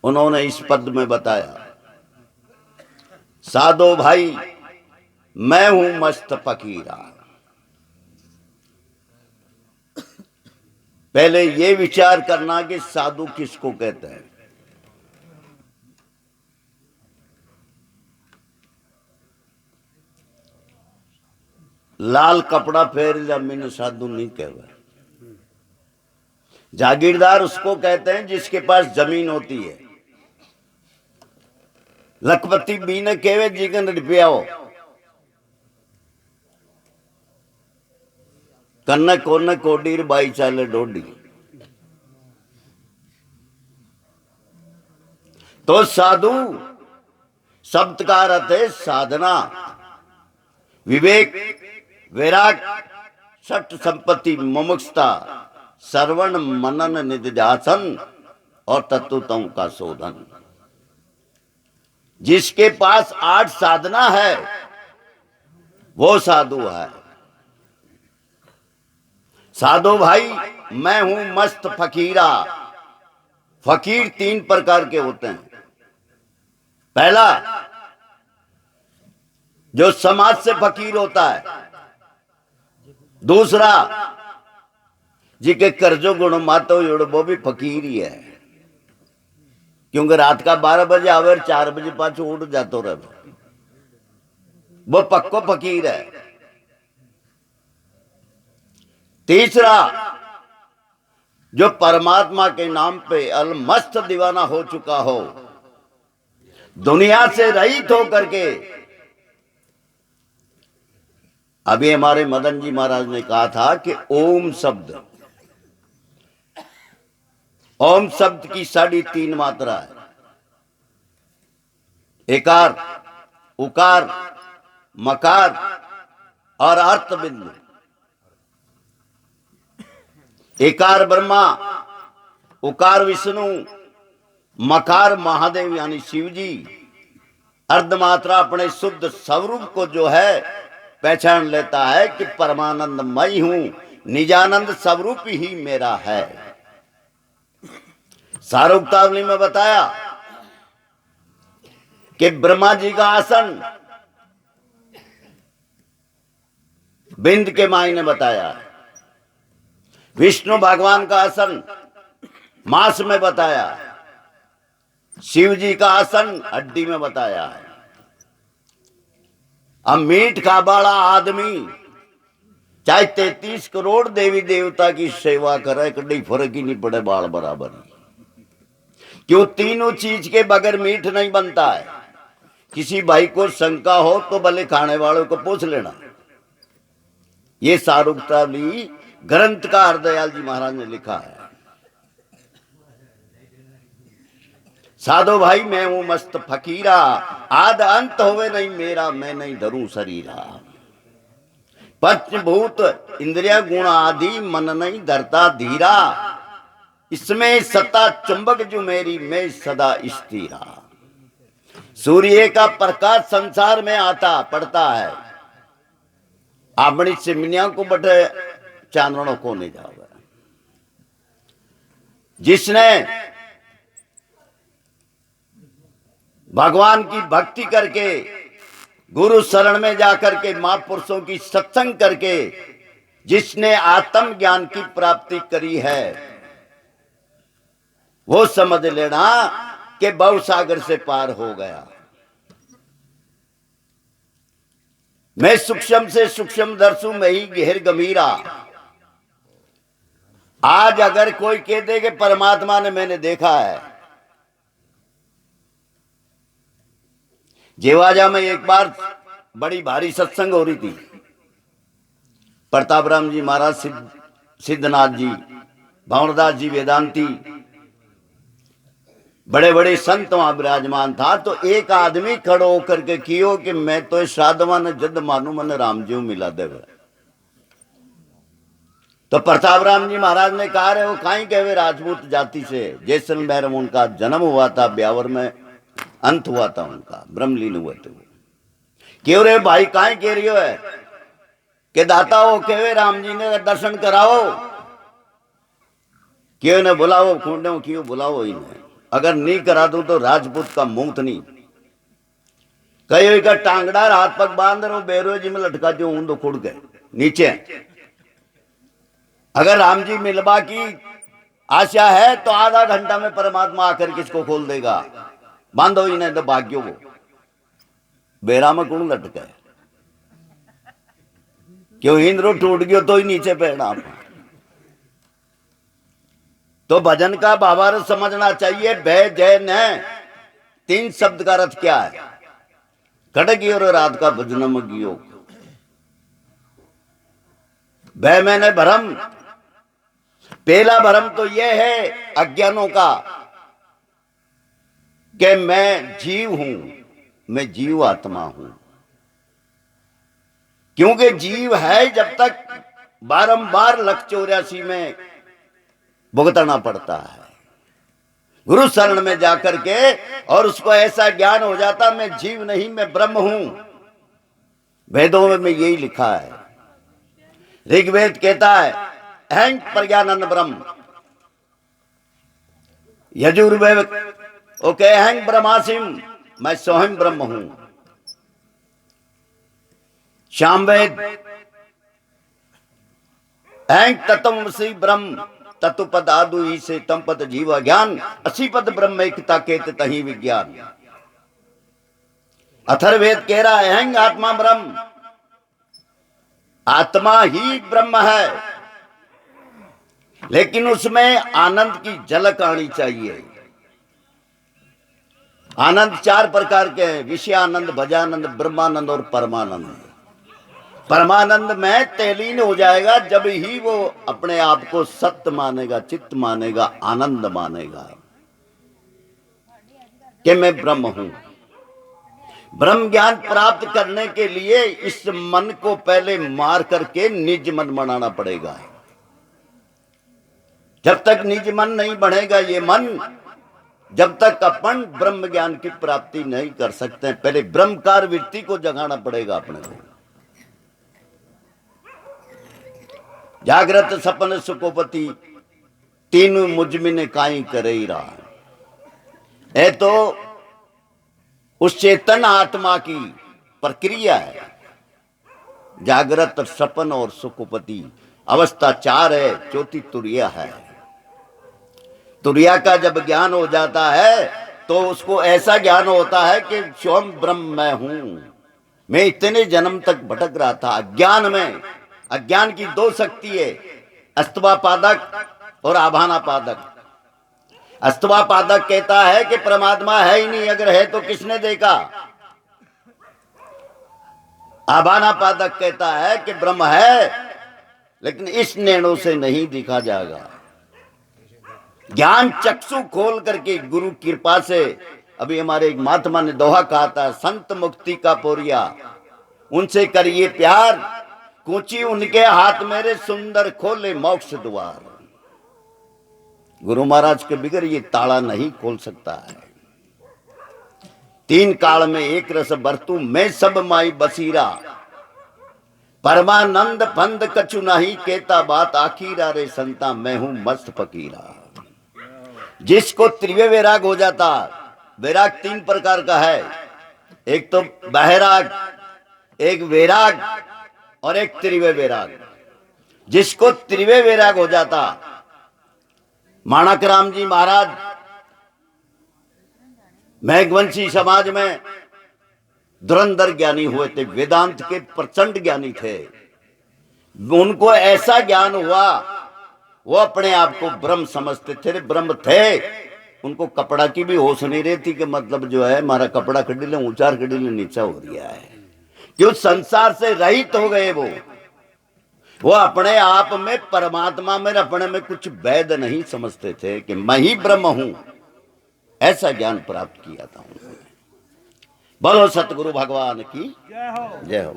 उन्होंने इस पद में बताया, साधो भाई मैं हूं मस्त फकीरा। पहले ये विचार करना कि साधु किसको कहते हैं। लाल कपड़ा फेर जमीन साधु नहीं कहवा। जागीरदार उसको कहते हैं जिसके पास जमीन होती है। लखपति बी ने कहवे जिगन रुपया हो, कन्ने कोने कोडी बाई चाले डोडी। तो साधु शब्द का अर्थ है साधना, विवेक, वैराग, सठ संपत्ति, मुमुक्षुता, श्रवण मनन निधिध्यासन और तत्वों का शोधन। जिसके पास 8 साधना है वो साधु है। साधु भाई मैं हूं मस्त फकीरा। फकीर 3 प्रकार के होते हैं। पहला जो समाज से फकीर होता है, दूसरा जिके कर्जो गुण मातो जोड़ वो भी फकीर ही है, क्योंकि रात का 12 बजे आवे 4 बजे पाछू उठ जातो रहे, वो पक्को फकीर है। तीसरा जो परमात्मा के नाम पे अलमस्त दीवाना हो चुका हो, दुनिया से रहित होकर के। अभी हमारे मदन जी महाराज ने कहा था कि ओम शब्द, ओम शब्द की 3.5 मात्रा है। एकार, उकार, मकार और अर्थ बिंदु। एकार ब्रह्मा, उकार विष्णु, मकार महादेव यानी शिव जी, अर्धमात्रा अपने शुद्ध स्वरूप को जो है पहचान लेता है कि परमानंद मई हूं, निजानंद स्वरूप ही मेरा है। सारोक्तावली में बताया कि ब्रह्मा जी का आसन बिंद के मायने बताया है, विष्णु भगवान का आसन मांस में बताया है, शिव जी का आसन हड्डी में बताया है। अब मीठ खा वाला आदमी चाहे 33 करोड़ देवी देवता की सेवा करे, कभी फर्क ही नहीं पड़े, बाल बराबर। क्यों? तीनों चीज के बगैर मीठ नहीं बनता है। किसी भाई को शंका हो तो भले खाने वालों को पूछ लेना। ये सारुक्तावली ग्रंथ का हरदयाल जी महाराज ने लिखा है। साधो भाई मैं हूं मस्त फकीरा, आद अंत होवे नहीं मेरा, मैं नहीं धरूं शरीरा। पंचभूत इंद्रिया गुण आदि मन नहीं धरता धीरा, इसमें सत्ता चुंबक जो मेरी, मैं सदा स्थिरा। सूर्य का प्रकाश संसार में आता पड़ता है, अपनी चिमनिया को बटे चांदनों को नहीं जावे। जिसने भगवान की भक्ति करके, गुरु शरण में जाकर के, महापुरुषों की सत्संग करके जिसने आत्म ज्ञान की प्राप्ति करी है, वो समझ लेना कि भव सागर से पार हो गया। मैं सूक्ष्म से सूक्ष्म दर्शु में ही गहर गंभीरा। आज अगर कोई कह दे कि परमात्मा ने मैंने देखा है, जेवाजा में एक बार बड़ी भारी सत्संग हो रही थी। प्रताप राम जी महाराज, सिद्धनाथ जी, भंवरदास जी वेदांती, बड़े बड़े संत वहां विराजमान था। तो एक आदमी खड़ो होकर के कियो कि मैं तो साधवा ने जद मानू मन राम जी मिला दे। तो प्रताप राम जी महाराज ने कहा रे वो काई कहवे राजपूत जाति से, जैसलमेर में उनका जन्म हुआ था, ब्यावर में अंत हुआ था उनका, ब्रह्मलीन हुए थे वो। क्यों रे भाई काई कह रही हो है कि दाता हो कहवे राम जी ने दर्शन कराओ, क्यों ने बुलाओ, खूंडे क्यों बुलाओ इन्हें। अगर नहीं करा दूं तो राजपूत का मुंह नहीं। कई का टांगड़ा हाथ पग बांध रहा हूं, बेरोजी में लटका दो हूं तो खुड़ गए नीचे। अगर राम जी मिलवा की आशा है तो आधा घंटा में परमात्मा आकर किसको खोल देगा। बांधो ही नहीं तो भाग्यो वो बेरा में कौन लटका है। क्यों इंद्रो टूट गयो तो ही नीचे बैठना। तो भजन का भावार्थ समझना चाहिए। भय जय न तीन शब्द का अर्थ क्या है। खड़गी और रात का भजनम गियो। भय मैंने भरम, पहला भरम तो यह है अज्ञानों का कि मैं जीव हूं, मैं जीव आत्मा हूं। क्योंकि जीव है जब तक बारंबार लख 84 में भुगतना पड़ता है। गुरु शरण में जाकर के और उसको ऐसा ज्ञान हो जाता मैं जीव नहीं मैं ब्रह्म हूं। वेदों में यही लिखा है। ऋग्वेद कहता है अहं प्रज्ञानंद ब्रह्म। यजुर्वेद ओके अहं ब्रह्मासिम, मैं स्वयं ब्रह्म हूं। सामवेद अहं तत्वमसि ब्रह्म, तत्वपद आदु ही से तम पद जीव ज्ञान, असी पद ब्रह्म एकता केत तही विज्ञान। अथर्ववेद कह रहा है अहं आत्मा ब्रह्म, आत्मा ही ब्रह्म है, लेकिन उसमें आनंद की झलक आनी चाहिए। आनंद चार प्रकार के हैं, विषयानंद, भजानंद, ब्रह्मानंद और परमानंद। परमानंद में तल्लीन हो जाएगा जब ही वो अपने आप को सत्य मानेगा, चित्त मानेगा, आनंद मानेगा कि मैं ब्रह्म हूं। ब्रह्म ज्ञान प्राप्त करने के लिए इस मन को पहले मार करके निज मन बनाना पड़ेगा। जब तक निज मन नहीं बनेगा ये मन, जब तक अपन ब्रह्म ज्ञान की प्राप्ति नहीं कर सकते। पहले ब्रह्मकार वृत्ति को जगाना पड़ेगा अपने को। जागृत सपन सुकोपति तीनों मुझमें ने काई करे ही रहा है। तो उस चेतन आत्मा की प्रक्रिया है। जागृत सपन और सुकोपति अवस्था चार है, चौथी तुरिया है। तुरिया का जब ज्ञान हो जाता है तो उसको ऐसा ज्ञान होता है कि स्वयं ब्रह्म मैं हूं। मैं इतने जन्म तक भटक रहा था अज्ञान में। अज्ञान की दो शक्ति है, अस्तवापादक और आभानापादक। अस्तवापादक कहता है कि परमात्मा है ही नहीं, अगर है तो किसने देखा। आभानापादक कहता है कि ब्रह्म है लेकिन इस नैनों से नहीं दिखा जाएगा। ज्ञान चक्षु खोल करके गुरु कृपा से, अभी हमारे एक महात्मा ने दोहा कहा था, संत मुक्ति का पोरिया उनसे करिए प्यार, कूची उनके हाथ मेरे सुंदर खोले मोक्ष द्वार। गुरु महाराज के बिगर ये ताला नहीं खोल सकता है। तीन काल में एक रस बरतू मैं सब माई बसीरा, परमानंद फंद कछु नहीं कहता बात आखिरा रे संता मैं हूं मस्त फकीरा। जिसको त्रिवे वैराग हो जाता, वैराग तीन प्रकार का है, एक तो बहराग, एक वैराग और एक त्रिवे वैराग। जिसको त्रिवे वैराग हो जाता, माणक राम जी महाराज मेघवंशी समाज में धुरंधर ज्ञानी हुए थे, वेदांत के प्रचंड ज्ञानी थे। उनको ऐसा ज्ञान हुआ, वो अपने आप को ब्रह्म समझते थे, ब्रह्म थे। उनको कपड़ा की भी होश नहीं रहती कि मतलब जो है हमारा कपड़ा कड़ीले ऊंचा कड़ीले नीचा हो गया है। क्यों संसार से रहित हो गए वो अपने आप में परमात्मा में अपने में कुछ भेद नहीं समझते थे कि मैं ही ब्रह्म हूं। ऐसा ज्ञान प्राप्त किया था उन्होंने। बोलो सतगुरु भगवान की जय हो।